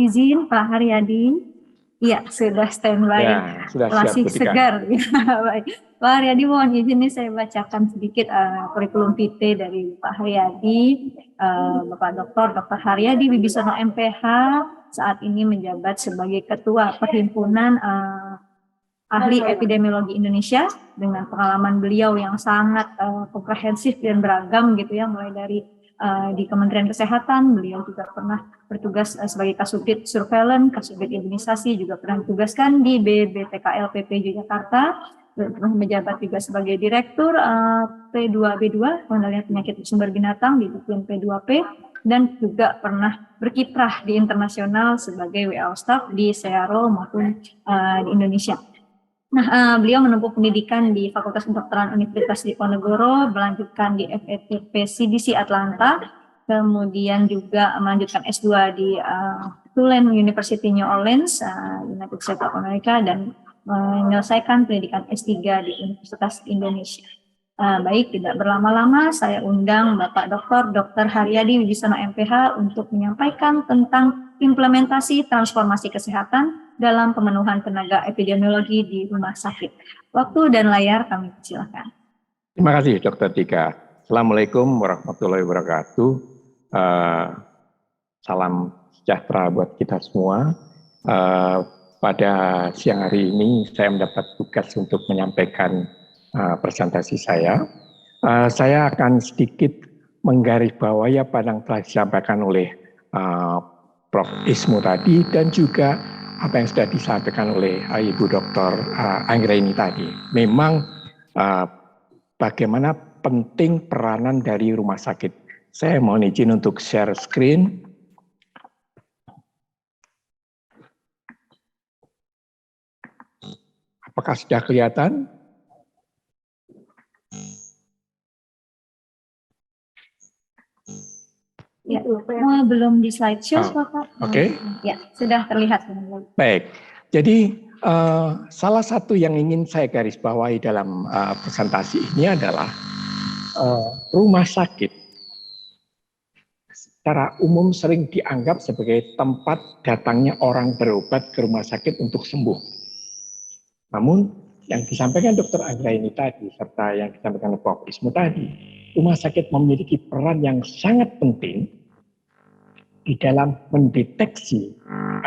izin Pak Haryadi. Iya, sudah standby. Ya, sudah siap, Masih Bu Tika. segar. Baik. Pak Haryadi, mohon izin nih saya bacakan sedikit kurikulum vitae dari Pak Haryadi. Bapak Dr. Haryadi Wibisono MPH saat ini menjabat sebagai Ketua Perhimpunan Ahli Epidemiologi Indonesia, dengan pengalaman beliau yang sangat komprehensif dan beragam gitu ya, mulai dari di Kementerian Kesehatan, beliau juga pernah bertugas sebagai Kasubdit Surveillance, Kasubdit Imunisasi, juga pernah ditugaskan di BBTKL PP Yogyakarta, pernah menjabat juga sebagai Direktur P2B2, Pengendalian Penyakit Sumber Binatang di Dijen P2P, dan juga pernah berkiprah di internasional sebagai WHO Staff di SEARO maupun di Indonesia. Nah, beliau menempuh pendidikan di Fakultas Kedokteran Universitas Diponegoro, melanjutkan di FETP CDC Atlanta, kemudian juga melanjutkan S2 di Tulane University New Orleans, United States of America, dan menyelesaikan pendidikan S3 di Universitas Indonesia. Baik, tidak berlama-lama, saya undang Bapak Dr. Haryadi Wibisono MPH untuk menyampaikan tentang implementasi transformasi kesehatan dalam pemenuhan tenaga epidemiologi di rumah sakit. Waktu dan layar kami persilakan. Terima kasih Dr. Tika. Assalamualaikum warahmatullahi wabarakatuh. Salam sejahtera buat kita semua. Pada siang hari ini saya mendapat tugas untuk menyampaikan presentasi saya. Saya akan sedikit menggarisbawahi apa yang telah disampaikan oleh Prof. Ismu tadi, dan juga apa yang sudah disampaikan oleh Ibu Dr. Anggraini tadi. Memang bagaimana penting peranan dari rumah sakit. Saya mohon izin untuk share screen. Apakah sudah kelihatan? Ya, belum di slideshow, Bapak. Oke. Ya, sudah terlihat. Baik, jadi salah satu yang ingin saya garis bawahi dalam presentasi ini adalah rumah sakit secara umum sering dianggap sebagai tempat datangnya orang berobat ke rumah sakit untuk sembuh. Namun yang disampaikan Dr. Anggraini tadi, serta yang disampaikan oleh Prof. Ismu tadi, rumah sakit memiliki peran yang sangat penting di dalam mendeteksi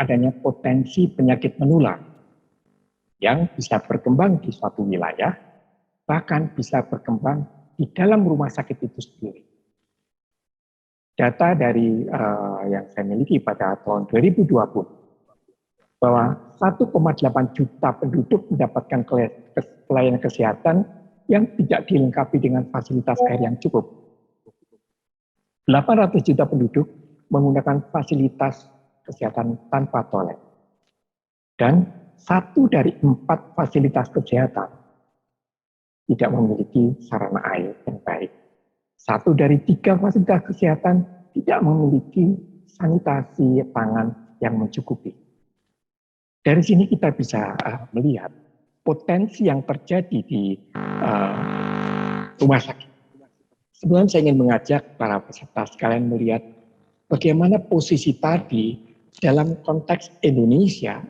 adanya potensi penyakit menular yang bisa berkembang di suatu wilayah, bahkan bisa berkembang di dalam rumah sakit itu sendiri. Data dari yang saya miliki pada tahun 2020, bahwa 1,8 juta penduduk mendapatkan pelayanan kesehatan yang tidak dilengkapi dengan fasilitas air yang cukup. 800 juta penduduk menggunakan fasilitas kesehatan tanpa toilet. Dan 1 dari 4 fasilitas kesehatan tidak memiliki sarana air yang baik. 1 dari 3 fasilitas kesehatan tidak memiliki sanitasi tangan yang mencukupi. Dari sini kita bisa melihat potensi yang terjadi di rumah sakit. Sebelumnya saya ingin mengajak para peserta sekalian melihat bagaimana posisi tadi dalam konteks Indonesia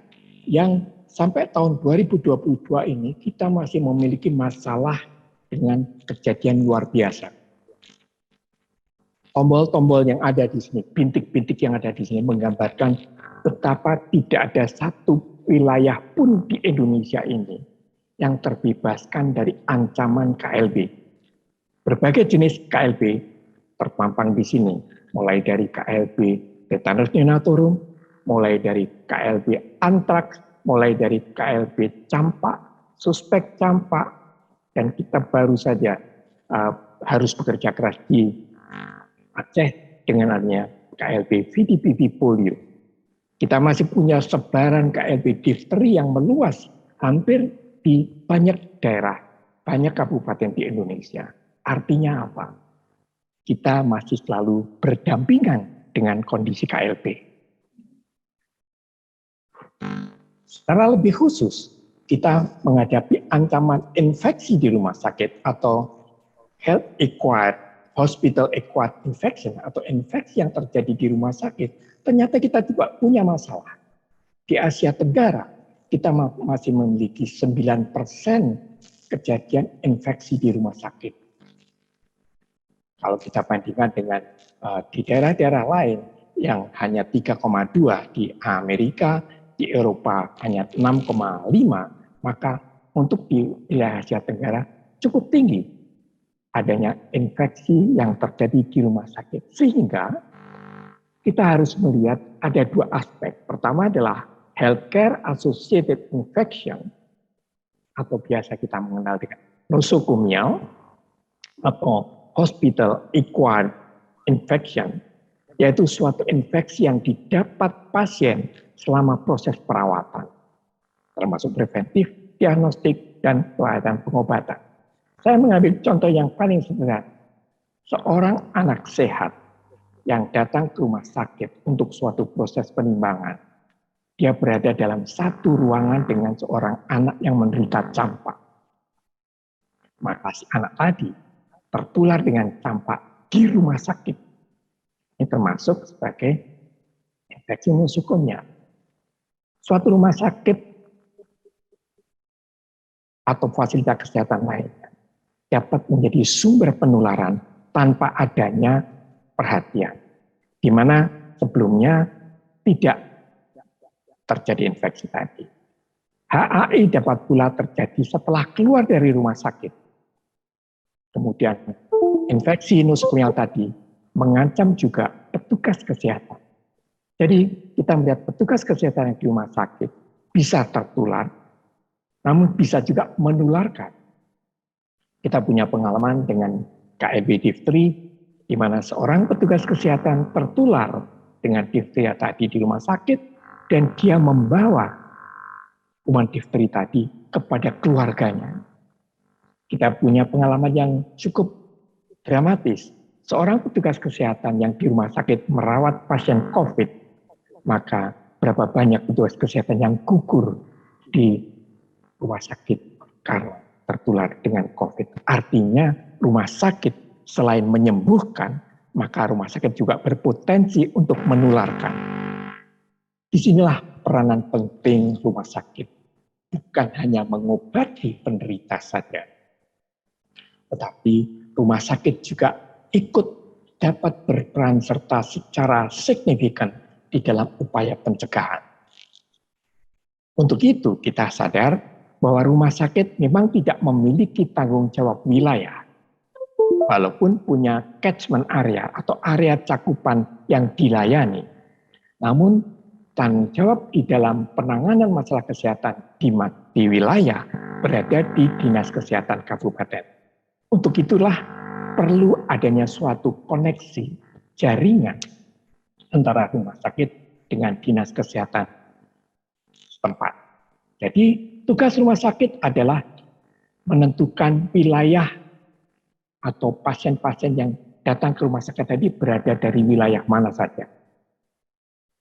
yang sampai tahun 2022 ini kita masih memiliki masalah dengan kejadian luar biasa. Tombol-tombol yang ada di sini, bintik-bintik yang ada di sini menggambarkan betapa tidak ada satu wilayah pun di Indonesia ini yang terbebaskan dari ancaman KLB. Berbagai jenis KLB terpampang di sini, mulai dari KLB tetanus neonatorum, mulai dari KLB antraks, mulai dari KLB campak, suspek campak, dan kita baru saja harus bekerja keras di Aceh dengan adanya KLB VDPV polio. Kita masih punya sebaran KLB difteri yang meluas hampir di banyak daerah, banyak kabupaten di Indonesia. Artinya apa? Kita masih selalu berdampingan dengan kondisi KLB. Secara lebih khusus, kita menghadapi ancaman infeksi di rumah sakit atau health acquired, hospital acquired infection atau infeksi yang terjadi di rumah sakit ternyata kita juga punya masalah. Di Asia Tenggara, kita masih memiliki 9% kejadian infeksi di rumah sakit. Kalau kita bandingkan dengan di daerah-daerah lain yang hanya 3,2 di Amerika, di Eropa hanya 6,5, maka untuk di wilayah Asia Tenggara cukup tinggi adanya infeksi yang terjadi di rumah sakit. Sehingga kita harus melihat ada dua aspek. Pertama adalah healthcare associated infection atau biasa kita mengenal dengan nosocomial atau hospital acquired infection, yaitu suatu infeksi yang didapat pasien selama proses perawatan, termasuk preventif, diagnostik, dan pelayanan pengobatan. Saya mengambil contoh yang paling sederhana. Seorang anak sehat yang datang ke rumah sakit untuk suatu proses penimbangan, dia berada dalam satu ruangan dengan seorang anak yang menderita campak. Maka si anak tadi tertular dengan campak di rumah sakit. Ini termasuk sebagai infeksi nosocomial. Suatu rumah sakit atau fasilitas kesehatan lainnya dapat menjadi sumber penularan tanpa adanya perhatian, di mana sebelumnya tidak terjadi infeksi tadi. HAI dapat pula terjadi setelah keluar dari rumah sakit. Kemudian infeksi nosocomial tadi mengancam juga petugas kesehatan. Jadi kita melihat petugas kesehatan yang di rumah sakit bisa tertular, namun bisa juga menularkan. Kita punya pengalaman dengan KLB difteri, di mana seorang petugas kesehatan tertular dengan difteria tadi di rumah sakit, dan dia membawa kuman difteri tadi kepada keluarganya. Kita punya pengalaman yang cukup dramatis. Seorang petugas kesehatan yang di rumah sakit merawat pasien COVID, maka berapa banyak petugas kesehatan yang gugur di rumah sakit karena tertular dengan COVID. Artinya rumah sakit selain menyembuhkan, maka rumah sakit juga berpotensi untuk menularkan. Disinilah peranan penting rumah sakit. Bukan hanya mengobati penderita saja, tetapi rumah sakit juga ikut dapat berperan serta secara signifikan di dalam upaya pencegahan. Untuk itu kita sadar bahwa rumah sakit memang tidak memiliki tanggung jawab wilayah, walaupun punya catchment area atau area cakupan yang dilayani. Namun tanggung jawab di dalam penanganan masalah kesehatan di wilayah berada di Dinas Kesehatan Kabupaten. Untuk itulah perlu adanya suatu koneksi jaringan antara rumah sakit dengan Dinas Kesehatan setempat. Jadi tugas rumah sakit adalah menentukan wilayah atau pasien-pasien yang datang ke rumah sakit tadi berada dari wilayah mana saja.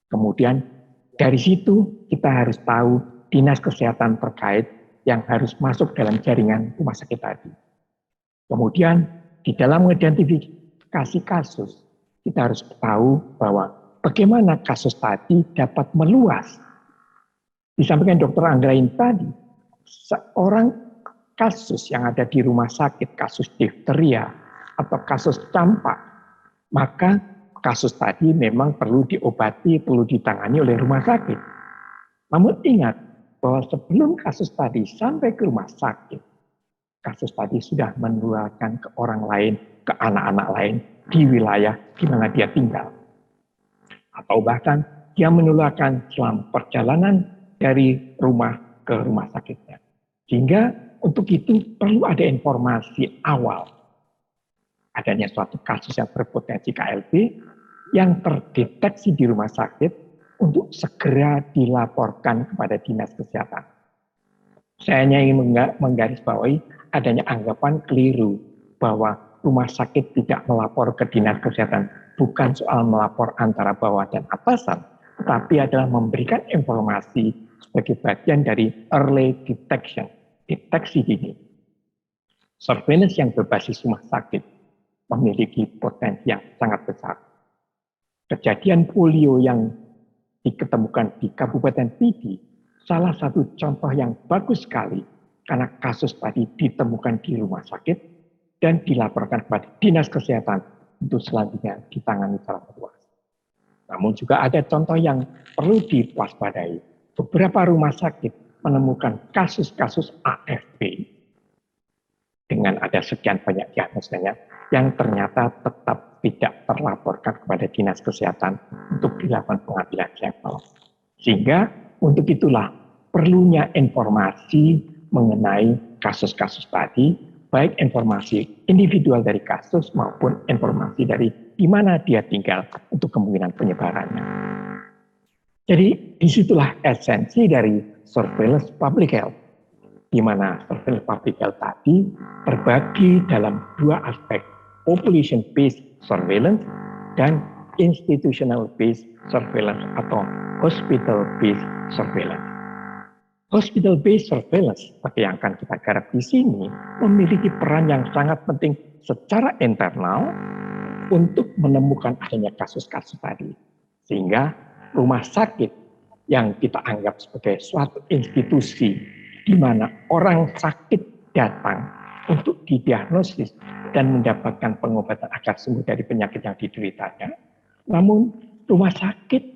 Kemudian dari situ kita harus tahu dinas kesehatan terkait yang harus masuk dalam jaringan rumah sakit tadi. Kemudian di dalam mengidentifikasi kasus, kita harus tahu bahwa bagaimana kasus tadi dapat meluas. Disampaikan Dr. Anggraini tadi, seorang kasus yang ada di rumah sakit, kasus difteria atau kasus campak, maka kasus tadi memang perlu diobati, perlu ditangani oleh rumah sakit. Namun ingat bahwa sebelum kasus tadi sampai ke rumah sakit, kasus tadi sudah menularkan ke orang lain, ke anak-anak lain di wilayah di mana dia tinggal. Atau bahkan dia menularkan selama perjalanan dari rumah ke rumah sakitnya. Sehingga untuk itu perlu ada informasi awal. Adanya suatu kasus yang berpotensi KLB yang terdeteksi di rumah sakit untuk segera dilaporkan kepada dinas kesehatan. Saya hanya ingin menggarisbawahi adanya anggapan keliru bahwa rumah sakit tidak melapor ke dinas kesehatan. Bukan soal melapor antara bawah dan atasan, tetapi adalah memberikan informasi sebagai bagian dari early detection, deteksi dini. Surveillance yang berbasis rumah sakit memiliki potensi yang sangat besar. Kejadian polio yang diketemukan di Kabupaten Pidi salah satu contoh yang bagus sekali karena kasus tadi ditemukan di rumah sakit dan dilaporkan kepada Dinas Kesehatan untuk selanjutnya ditangani secara luas. Namun juga ada contoh yang perlu diwaspadai. Beberapa rumah sakit menemukan kasus-kasus AFP dengan ada sekian banyak diagnosanya yang ternyata tetap tidak terlaporkan kepada Dinas Kesehatan untuk dilakukan pengambilan sampel. Sehingga untuk itulah perlunya informasi mengenai kasus-kasus tadi, baik informasi individual dari kasus maupun informasi dari di mana dia tinggal untuk kemungkinan penyebarannya. Jadi disitulah esensi dari surveillance public health, di mana surveillance public health tadi terbagi dalam dua aspek, population-based surveillance dan institutional-based surveillance atau hospital-based surveillance. Hospital-based surveillance, seperti yang akan kita garap di sini, memiliki peran yang sangat penting secara internal untuk menemukan adanya kasus-kasus tadi. Sehingga rumah sakit yang kita anggap sebagai suatu institusi di mana orang sakit datang untuk didiagnosis dan mendapatkan pengobatan agar sembuh dari penyakit yang dideritanya. Namun rumah sakit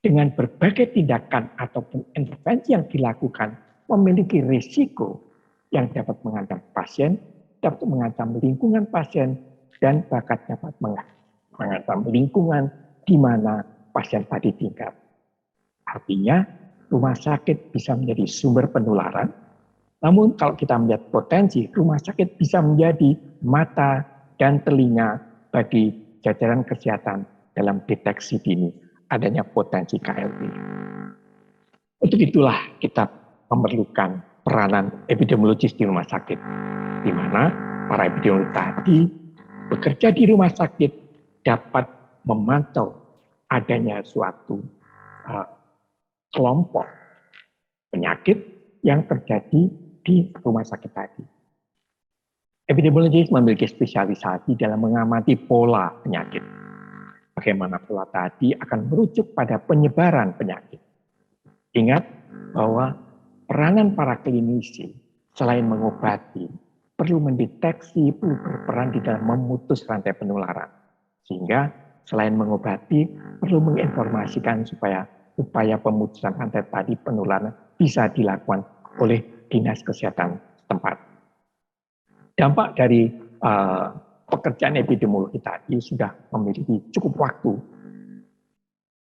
dengan berbagai tindakan ataupun intervensi yang dilakukan memiliki risiko yang dapat mengancam pasien, dapat mengancam lingkungan pasien, dan bahkan dapat mengancam lingkungan di mana pasien tadi tinggal. Artinya, rumah sakit bisa menjadi sumber penularan. Namun kalau kita melihat potensi, rumah sakit bisa menjadi mata dan telinga bagi jajaran kesehatan dalam deteksi dini adanya potensi KLB. Untuk itulah kita memerlukan peranan epidemiologis di rumah sakit, di mana para epidemiolog tadi bekerja di rumah sakit dapat memantau adanya suatu kelompok penyakit yang terjadi di rumah sakit tadi. Epidemiologis memiliki spesialisasi dalam mengamati pola penyakit. Bagaimana pola tadi akan merujuk pada penyebaran penyakit. Ingat bahwa peranan para klinisi selain mengobati, perlu mendeteksi, perlu berperan di dalam memutus rantai penularan. Sehingga selain mengobati, perlu menginformasikan supaya upaya pemutusan rantai tadi penularan bisa dilakukan oleh Dinas Kesehatan setempat. Dampak dari pekerjaan epidemiologi tadi sudah memiliki cukup waktu.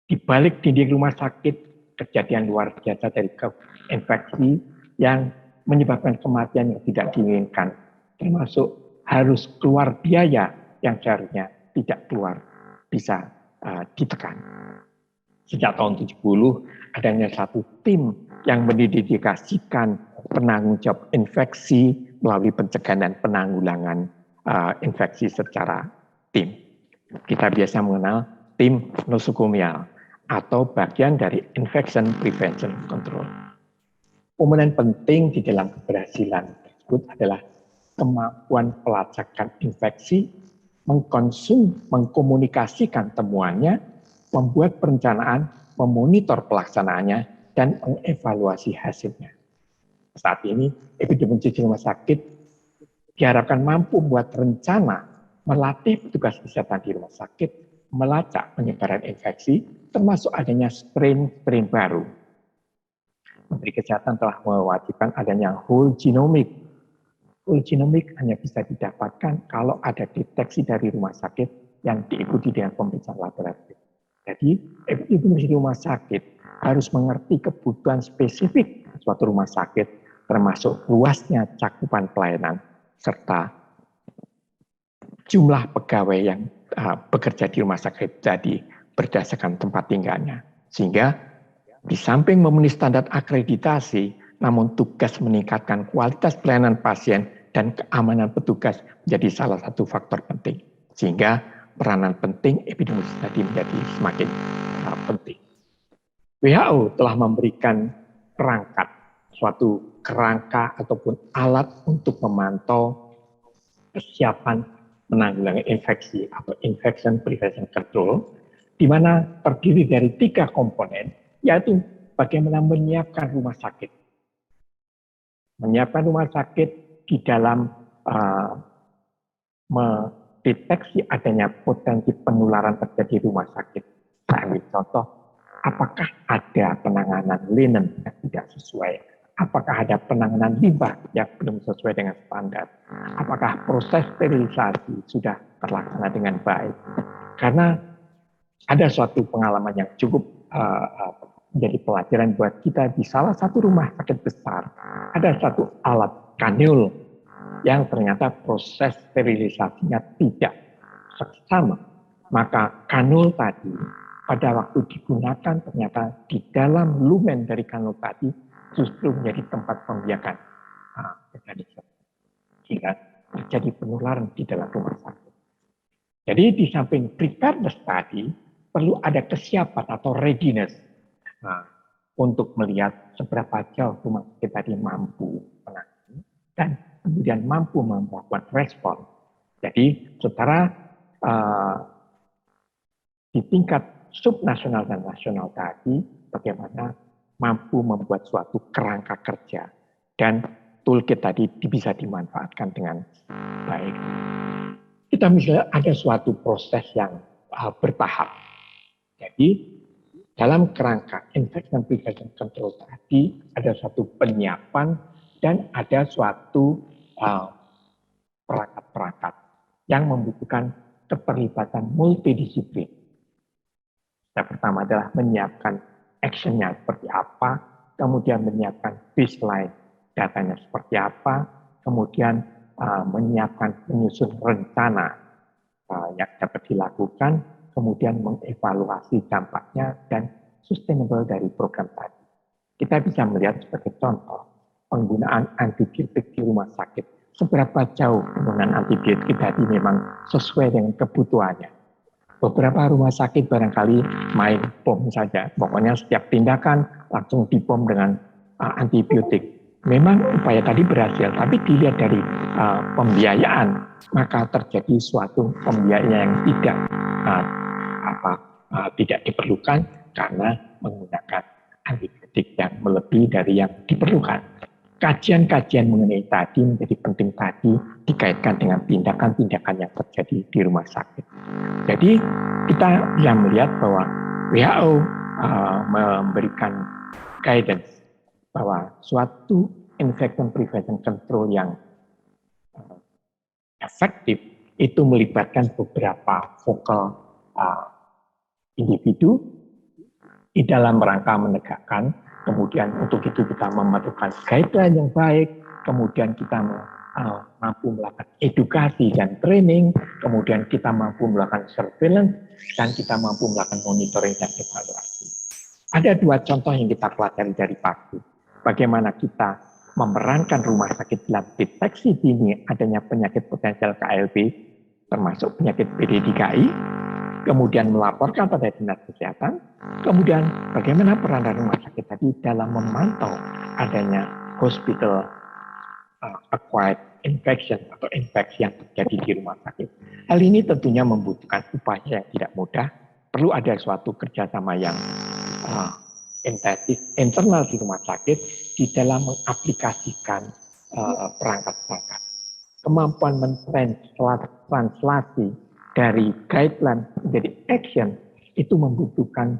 Di balik dinding rumah sakit, kejadian luar biasa dari infeksi yang menyebabkan kematian yang tidak diinginkan, termasuk harus keluar biaya yang seharusnya tidak keluar, bisa ditekan. Sejak tahun 70, adanya satu tim yang mendedikasikan penanggung jawab infeksi melalui pencegahan dan penanggulangan infeksi secara tim. Kita biasa mengenal tim nosokomial atau bagian dari infection prevention control. Komponen penting di dalam keberhasilan tersebut adalah kemampuan pelacakan infeksi, mengkomunikasikan temuannya, membuat perencanaan, memonitor pelaksanaannya, dan mengevaluasi hasilnya. Saat ini, epidemiologi di rumah sakit diharapkan mampu membuat rencana, melatih petugas kesehatan di rumah sakit, melacak penyebaran infeksi, termasuk adanya strain baru. Menteri Kesehatan telah mewajibkan adanya whole genomic. Whole genomic hanya bisa didapatkan kalau ada deteksi dari rumah sakit yang diikuti dengan pemeriksaan laboratorium. Jadi, epidemiologi rumah sakit harus mengerti kebutuhan spesifik suatu rumah sakit, termasuk luasnya cakupan pelayanan, serta jumlah pegawai yang bekerja di rumah sakit jadi berdasarkan tempat tinggalnya. Sehingga di samping memenuhi standar akreditasi, namun tugas meningkatkan kualitas pelayanan pasien dan keamanan petugas menjadi salah satu faktor penting. Sehingga peranan penting epidemiologi tadi menjadi semakin penting. WHO telah memberikan perangkat, suatu kerangka ataupun alat untuk memantau kesiapan menanggulangi infeksi atau infection prevention control di mana terdiri dari 3 komponen, yaitu bagaimana menyiapkan rumah sakit. Menyiapkan rumah sakit di dalam mendeteksi adanya potensi penularan terjadi di rumah sakit. Saya ambil contoh, apakah ada penanganan linen yang tidak sesuai? Apakah ada penanganan limbah yang belum sesuai dengan standar? Apakah proses sterilisasi sudah terlaksana dengan baik? Karena ada suatu pengalaman yang cukup menjadi pelajaran buat kita di salah satu rumah sakit besar. Ada satu alat kanul yang ternyata proses sterilisasinya tidak seksama. Maka kanul tadi pada waktu digunakan ternyata di dalam lumen dari kanul tadi justru menjadi tempat pembiakan organisme. Sehingga terjadi penularan di dalam rumah sakit. Jadi di samping preparedness tadi, perlu ada kesiapan atau readiness untuk melihat seberapa jauh rumah sakit tadi mampu menangani dan kemudian mampu melakukan respon. Jadi secara di tingkat subnasional dan nasional tadi, bagaimana mampu membuat suatu kerangka kerja dan toolkit tadi bisa dimanfaatkan dengan baik. Kita misalnya ada suatu proses yang bertahap. Jadi dalam kerangka infection prevention control tadi ada suatu penyiapan dan ada suatu perangkat-perangkat yang membutuhkan keterlibatan multidisiplin. Yang pertama adalah menyiapkan action-nya seperti apa, kemudian menyiapkan baseline datanya seperti apa, kemudian menyiapkan menyusun rencana yang dapat dilakukan, kemudian mengevaluasi dampaknya dan sustainable dari program tadi. Kita bisa melihat sebagai contoh penggunaan antibiotik di rumah sakit. Seberapa jauh penggunaan antibiotik tadi memang sesuai dengan kebutuhannya. Beberapa rumah sakit barangkali main bom saja. Pokoknya setiap tindakan langsung dibom dengan antibiotik. Memang upaya tadi berhasil, tapi dilihat dari pembiayaan, maka terjadi suatu pembiayaan yang tidak diperlukan karena menggunakan antibiotik yang melebihi dari yang diperlukan. Kajian-kajian mengenai tadi menjadi penting tadi dikaitkan dengan tindakan-tindakan yang terjadi di rumah sakit. Jadi kita bisa melihat bahwa WHO memberikan guidance bahwa suatu infection prevention control yang efektif itu melibatkan beberapa focal individu di dalam rangka menegakkan. Kemudian untuk itu kita memerlukan guideline yang baik, kemudian kita mampu melakukan edukasi dan training, kemudian kita mampu melakukan surveillance, dan kita mampu melakukan monitoring dan evaluasi. Ada 2 contoh yang kita pelajari dari PAGU. Bagaimana kita memerankan rumah sakit dalam deteksi dini adanya penyakit potensial KLB, termasuk penyakit PD3I, kemudian melaporkan pada dinas kesehatan, kemudian bagaimana peranan rumah sakit tadi dalam memantau adanya hospital acquired infection atau infeksi yang terjadi di rumah sakit. Hal ini tentunya membutuhkan upaya yang tidak mudah, perlu ada suatu kerjasama yang intensif internal di rumah sakit di dalam mengaplikasikan perangkat-perangkat. Kemampuan mentranslasi dari guideline menjadi action itu membutuhkan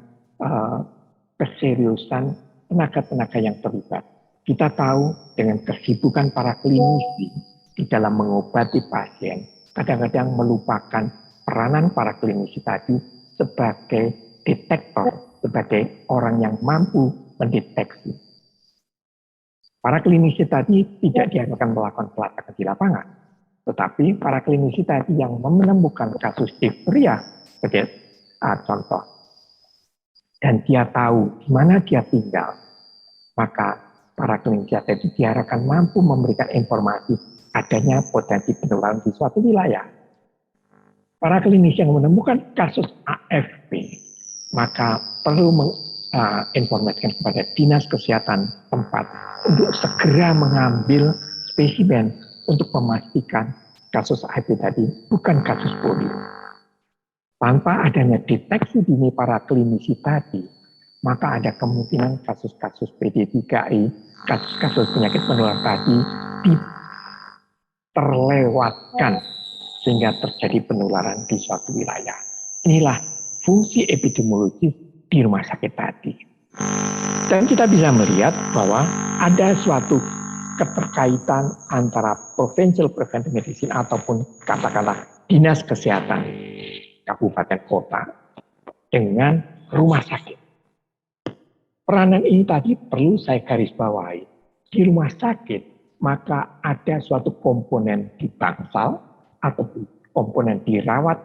keseriusan tenaga-tenaga yang terlibat. Kita tahu dengan kesibukan para klinisi di dalam mengobati pasien, kadang-kadang melupakan peranan para klinisi tadi sebagai detektor, sebagai orang yang mampu mendeteksi. Para klinisi tadi tidak diharapkan melakukan pelacakan di lapangan, tetapi para klinisi tadi yang menemukan kasus difteria sebagai contoh, dan dia tahu di mana dia tinggal, maka para klinisi tadi diharapkan mampu memberikan informasi adanya potensi penularan di suatu wilayah. Para klinisi yang menemukan kasus AFP, maka perlu menginformasikan kepada dinas kesehatan tempat untuk segera mengambil spesimen untuk memastikan kasus AFP tadi bukan kasus polio. Tanpa adanya deteksi dini para klinisi tadi, maka ada kemungkinan kasus-kasus PD3I, kasus-kasus penyakit menular tadi terlewatkan sehingga terjadi penularan di suatu wilayah. Inilah fungsi epidemiologis di rumah sakit tadi. Dan kita bisa melihat bahwa ada suatu keterkaitan antara provincial preventive medicine ataupun katakanlah dinas kesehatan kabupaten kota dengan rumah sakit. Peranan ini tadi perlu saya garis bawahi. Di rumah sakit, maka ada suatu komponen di bangsal atau komponen di rawat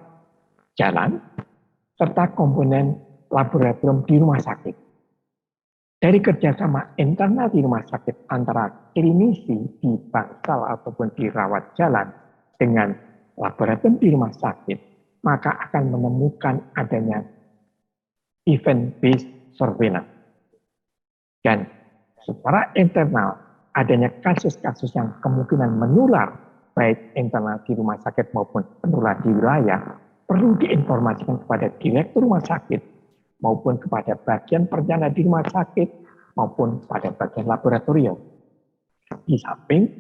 jalan, serta komponen laboratorium di rumah sakit. Dari kerjasama internal di rumah sakit antara klinisi di bangsal ataupun di rawat jalan dengan laboratorium di rumah sakit, maka akan menemukan adanya event-based surveillance. Dan secara internal, adanya kasus-kasus yang kemungkinan menular, baik internal di rumah sakit maupun menular di wilayah, perlu diinformasikan kepada direktur rumah sakit, maupun kepada bagian perencana di rumah sakit, maupun pada bagian laboratorium. Di samping,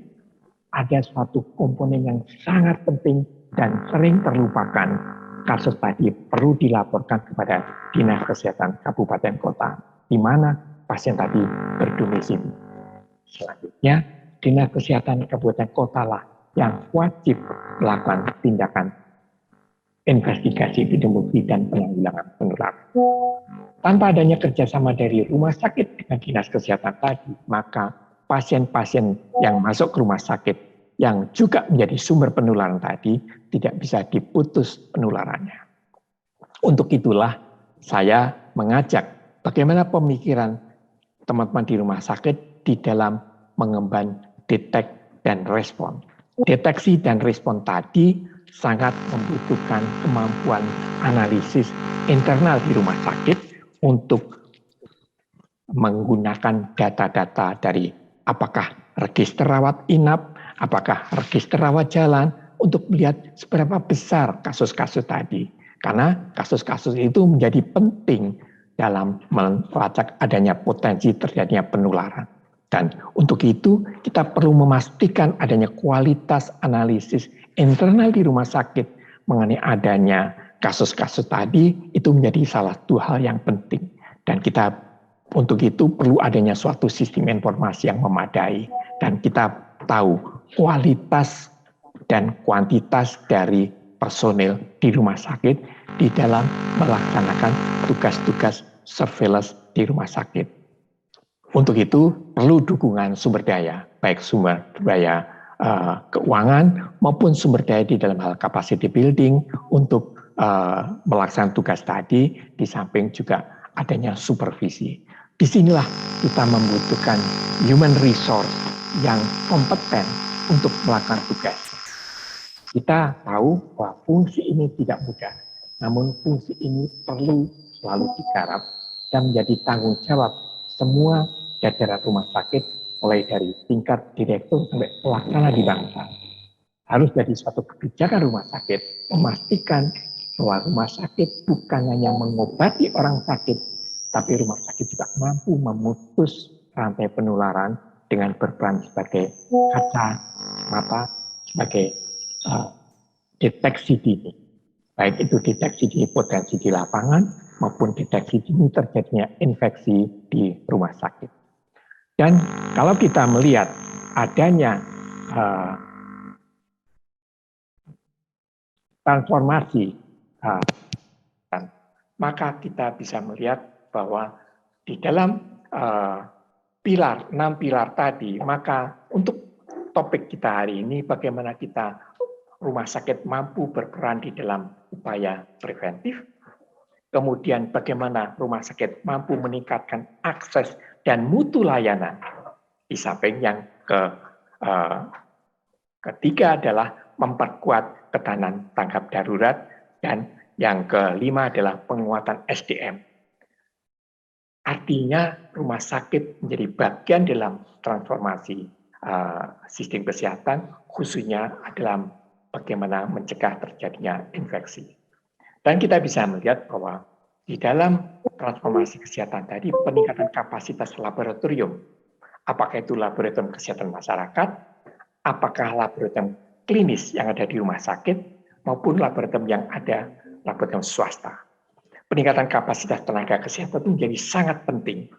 ada suatu komponen yang sangat penting dan sering terlupakan. Kasus tadi perlu dilaporkan kepada Dinas Kesehatan Kabupaten Kota, di mana pasien tadi berdomisili. Selanjutnya, Dinas Kesehatan Kabupaten Kota lah yang wajib melakukan tindakan investigasi epidemiologi dan penanggulangan penularan. Tanpa adanya kerjasama dari rumah sakit dengan dinas kesehatan tadi, maka pasien-pasien yang masuk ke rumah sakit yang juga menjadi sumber penularan tadi tidak bisa diputus penularannya. Untuk itulah saya mengajak bagaimana pemikiran teman-teman di rumah sakit di dalam mengemban detek dan respon. Deteksi dan respon tadi sangat membutuhkan kemampuan analisis internal di rumah sakit untuk menggunakan data-data dari apakah register rawat inap, apakah register rawat jalan, untuk melihat seberapa besar kasus-kasus tadi. Karena kasus-kasus itu menjadi penting dalam melacak adanya potensi terjadinya penularan. Dan untuk itu kita perlu memastikan adanya kualitas analisis internal di rumah sakit mengenai adanya kasus-kasus tadi, itu menjadi salah satu hal yang penting. Dan kita untuk itu perlu adanya suatu sistem informasi yang memadai. Dan kita tahu kualitas dan kuantitas dari personil di rumah sakit di dalam melaksanakan tugas-tugas surveillance di rumah sakit. Untuk itu perlu dukungan sumber daya, baik sumber daya keuangan maupun sumber daya di dalam hal capacity building untuk melaksanakan tugas tadi, di samping juga adanya supervisi. Disinilah kita membutuhkan human resource yang kompeten untuk melakukan tugas. Kita tahu bahwa fungsi ini tidak mudah, namun fungsi ini perlu selalu digarap dan menjadi tanggung jawab semua jajaran rumah sakit, mulai dari tingkat direktur sampai pelaksana di bangsa. Harus jadi suatu kebijakan rumah sakit, memastikan bahwa rumah sakit bukan hanya mengobati orang sakit, tapi rumah sakit juga mampu memutus rantai penularan dengan berperan sebagai kaca mata, sebagai deteksi dini. Baik itu deteksi dini potensi di lapangan maupun deteksi dini terjadinya infeksi di rumah sakit. Dan kalau kita melihat adanya transformasi, maka kita bisa melihat bahwa di dalam 6 pilar tadi, maka untuk topik kita hari ini bagaimana kita rumah sakit mampu berperan di dalam upaya preventif, kemudian bagaimana rumah sakit mampu meningkatkan akses dan mutu layanan, di samping yang ketiga adalah memperkuat ketahanan tanggap darurat, dan yang kelima adalah penguatan SDM. Artinya rumah sakit menjadi bagian dalam transformasi sistem kesehatan, khususnya dalam bagaimana mencegah terjadinya infeksi. Dan kita bisa melihat bahwa di dalam transformasi kesehatan tadi, peningkatan kapasitas laboratorium, apakah itu laboratorium kesehatan masyarakat, apakah laboratorium klinis yang ada di rumah sakit, maupun laboratorium yang ada laboratorium swasta. Peningkatan kapasitas tenaga kesehatan itu menjadi sangat penting.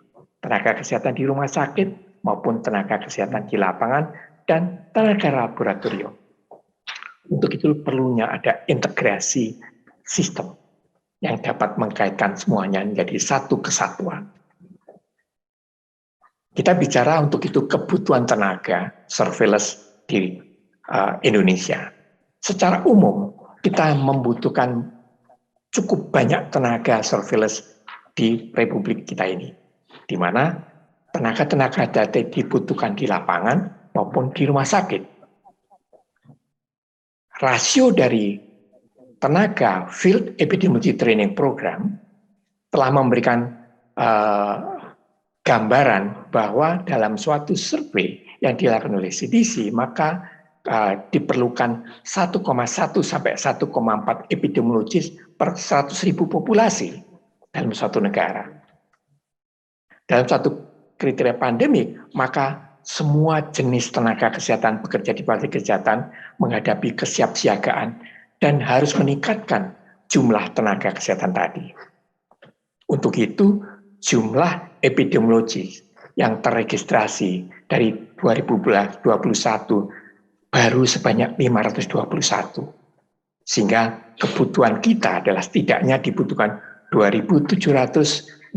Tenaga kesehatan di rumah sakit maupun tenaga kesehatan di lapangan dan tenaga laboratorium. Untuk itu perlunya ada integrasi sistem yang dapat mengkaitkan semuanya menjadi satu kesatuan. Kita bicara untuk itu kebutuhan tenaga surveillance di Indonesia. Secara umum kita membutuhkan cukup banyak tenaga surveillance di Republik kita ini, di mana tenaga-tenaga data dibutuhkan di lapangan maupun di rumah sakit. Rasio dari tenaga Field Epidemiology Training Program telah memberikan gambaran bahwa dalam suatu survei yang dilakukan oleh CDC, maka diperlukan 1,1 sampai 1,4 epidemiologis per 100.000 populasi dalam suatu negara. Dalam suatu kriteria pandemik, maka semua jenis tenaga kesehatan bekerja di fasilitas kesehatan menghadapi kesiapsiagaan dan harus meningkatkan jumlah tenaga kesehatan tadi. Untuk itu, jumlah epidemiologis yang terregistrasi dari 2021 baru sebanyak 521. Sehingga kebutuhan kita adalah setidaknya dibutuhkan 2.766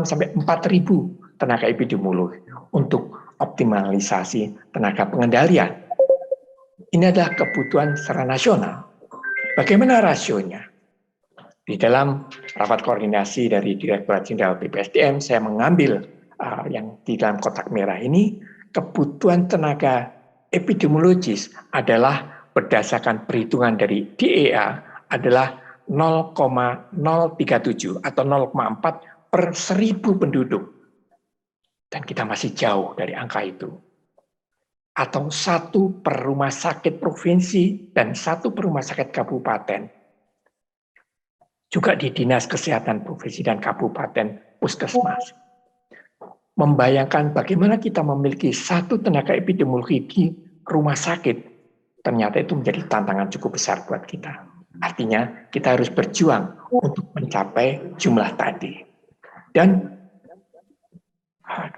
sampai 4.000 tenaga epidemiolog untuk optimalisasi tenaga pengendalian. Ini adalah kebutuhan secara nasional. Bagaimana rasionya? Di dalam rapat koordinasi dari Direktorat Jenderal BPSDM, saya mengambil yang di dalam kotak merah ini, kebutuhan tenaga epidemiologis adalah berdasarkan perhitungan dari DEA adalah 0,037 atau 0,4 per 1.000 penduduk. Dan kita masih jauh dari angka itu. Atau 1 per rumah sakit provinsi dan 1 per rumah sakit kabupaten. Juga di Dinas Kesehatan Provinsi dan Kabupaten Puskesmas. Membayangkan bagaimana kita memiliki 1 tenaga epidemiologi di rumah sakit, ternyata itu menjadi tantangan cukup besar buat kita. Artinya kita harus berjuang untuk mencapai jumlah tadi. Dan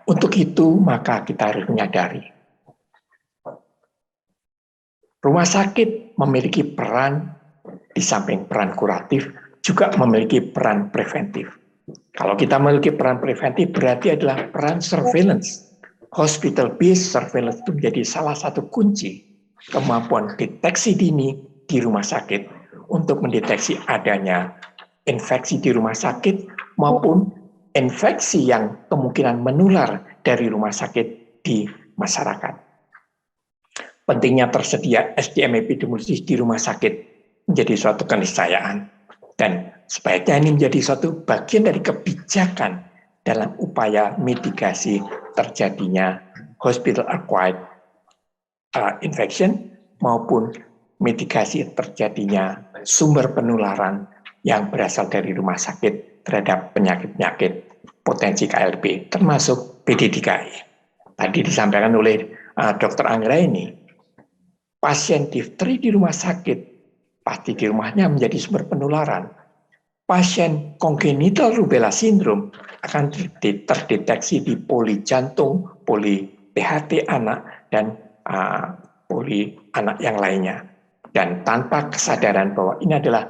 untuk itu maka kita harus menyadari rumah sakit memiliki peran di samping peran kuratif juga memiliki peran preventif. Kalau kita memiliki peran preventif berarti adalah peran surveillance. Hospital-based surveillance itu menjadi salah satu kunci kemampuan deteksi dini di rumah sakit untuk mendeteksi adanya infeksi di rumah sakit maupun infeksi yang kemungkinan menular dari rumah sakit di masyarakat. Pentingnya tersedia SDM epidemiologis di rumah sakit menjadi suatu keniscayaan. Dan sebaiknya ini menjadi suatu bagian dari kebijakan dalam upaya mitigasi terjadinya hospital-acquired infection maupun mitigasi terjadinya sumber penularan yang berasal dari rumah sakit terhadap penyakit-penyakit potensi KLB, termasuk PD3I. Tadi disampaikan oleh Dr. Anggraini, pasien difteri di rumah sakit pasti di rumahnya menjadi sumber penularan. Pasien congenital rubella syndrome akan terdeteksi di poli jantung, poli PHT anak, dan poli anak yang lainnya. Dan tanpa kesadaran bahwa ini adalah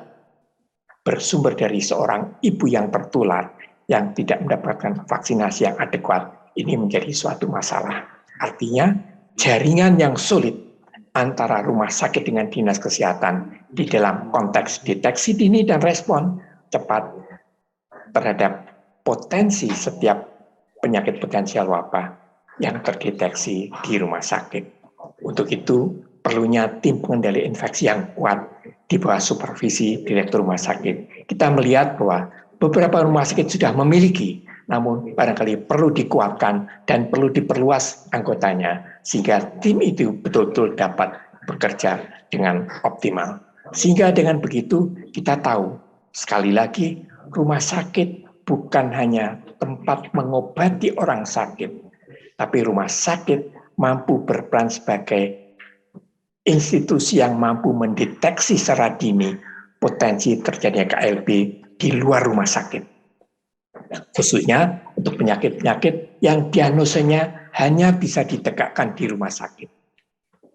bersumber dari seorang ibu yang tertular, yang tidak mendapatkan vaksinasi yang adekuat, ini menjadi suatu masalah. Artinya, jaringan yang sulit antara rumah sakit dengan dinas kesehatan di dalam konteks deteksi dini dan respon cepat terhadap potensi setiap penyakit potensial wabah yang terdeteksi di rumah sakit. Untuk itu, perlunya tim pengendali infeksi yang kuat di bawah supervisi direktur rumah sakit. Kita melihat bahwa beberapa rumah sakit sudah memiliki, namun barangkali perlu dikuatkan dan perlu diperluas anggotanya, sehingga tim itu betul-betul dapat bekerja dengan optimal. Sehingga dengan begitu kita tahu Sekali lagi, rumah sakit bukan hanya tempat mengobati orang sakit, tapi rumah sakit mampu berperan sebagai institusi yang mampu mendeteksi secara dini potensi terjadinya KLB di luar rumah sakit. Khususnya untuk penyakit-penyakit yang diagnosanya hanya bisa ditegakkan di rumah sakit.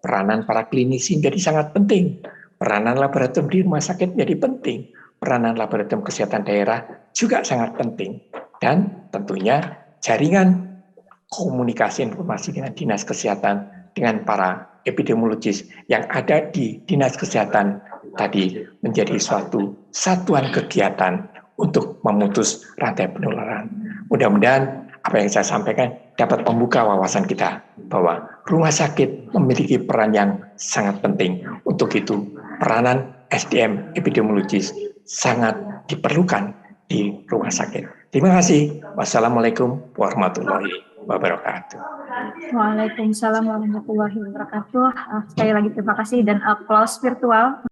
Peranan para klinisi menjadi sangat penting. Peranan laboratorium di rumah sakit menjadi penting. Peranan laboratorium kesehatan daerah juga sangat penting. Dan tentunya jaringan komunikasi informasi dengan dinas kesehatan, dengan para epidemiologis yang ada di dinas kesehatan tadi menjadi suatu satuan kegiatan untuk memutus rantai penularan. Mudah-mudahan apa yang saya sampaikan dapat membuka wawasan kita bahwa rumah sakit memiliki peran yang sangat penting. Untuk itu, peranan SDM epidemiologis sangat diperlukan di rumah sakit. Terima kasih. Wassalamualaikum warahmatullahi wabarakatuh. Waalaikumsalam warahmatullahi wabarakatuh. Sekali lagi terima kasih dan aplaus virtual.